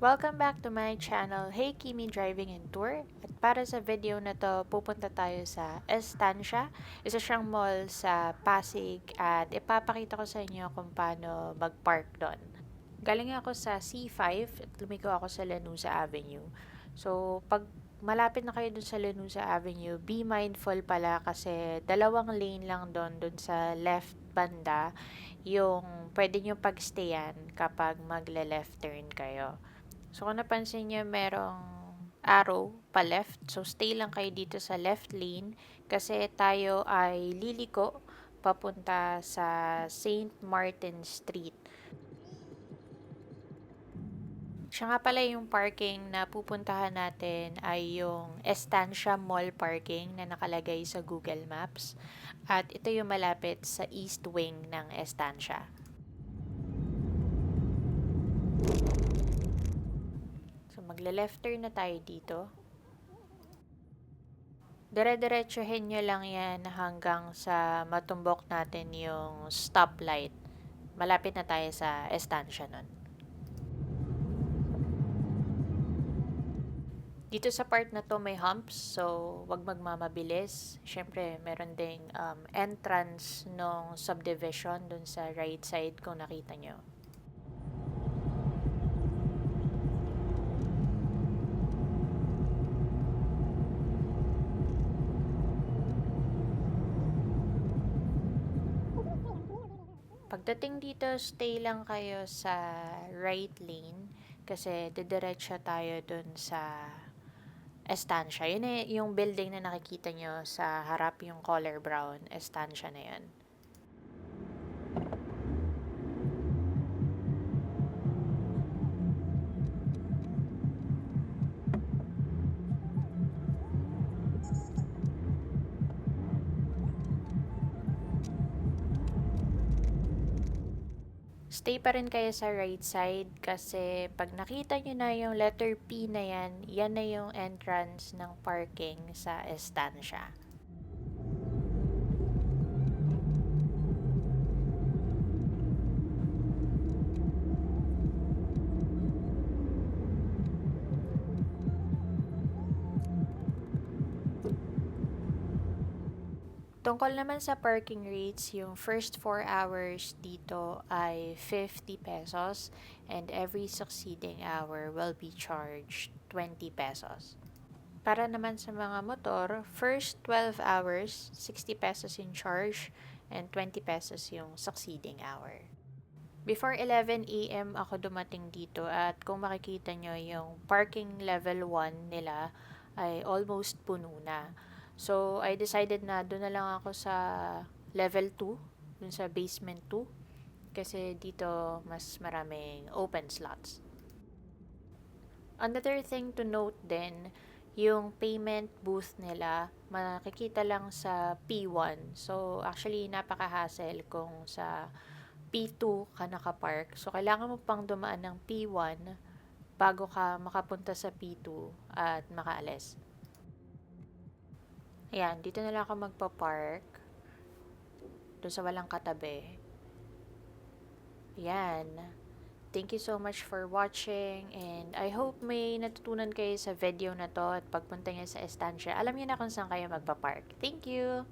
Welcome back to my channel, Hey Kimi Driving and Tour. At para sa video na to, pupunta tayo sa Estancia. Isa siyang mall sa Pasig at ipapakita ko sa inyo kung paano mag-park doon. Galing ako sa C5 at lumiko ako sa Lanuza Avenue. So, pag malapit na kayo dun sa Lanuza Avenue, be mindful pala kasi dalawang lane lang doon sa left banda yung pwede nyo pagstayan kapag magle-left turn kayo. So, kung napansin nyo, merong arrow pa left. So, stay lang kayo dito sa left lane kasi tayo ay liliko papunta sa St. Martin Street. Siya nga pala yung parking na pupuntahan natin ay yung Estancia Mall Parking na nakalagay sa Google Maps. At ito yung malapit sa East Wing ng Estancia. So, magle-left turn na tayo dito. Dire-diretsuhin nyo lang yan hanggang sa matumbok natin yung stoplight. Malapit na tayo sa estansya nun. Dito sa part na to may humps, so wag magmamabilis. Siyempre, meron ding entrance ng subdivision dun sa right side kung nakita nyo. Pagdating dito, stay lang kayo sa right lane kasi didiretso tayo dun sa estancia. Yun eh, yung building na nakikita nyo sa harap yung color brown, estancia na yun. Stay pa rin kayo sa right side kasi pag nakita nyo na yung letter P na yan, yan na yung entrance ng parking sa estancia. Tungkol naman sa parking rates, yung first 4 hours dito ay 50 pesos and every succeeding hour will be charged 20 pesos. Para naman sa mga motor, first 12 hours, 60 pesos in charge and 20 pesos yung succeeding hour. Before 11 a.m. ako dumating dito at kung makikita nyo yung parking level 1 nila ay almost puno na. So, I decided na doon na lang ako sa level 2, dun sa basement 2 kasi dito mas maraming open slots. Another thing to note din, yung payment booth nila, makikita lang sa P1. So, actually, napaka-hassle kung sa P2 ka nakapark. So, kailangan mo pang dumaan ng P1 bago ka makapunta sa P2 at makaalis. Ayan, dito na lang ako magpa-park. Doon sa walang katabi. Ayan. Thank you so much for watching and I hope may natutunan kayo sa video na to at pagpunta nyo sa estancia. Alam niyo na kung saan kayo magpa-park. Thank you!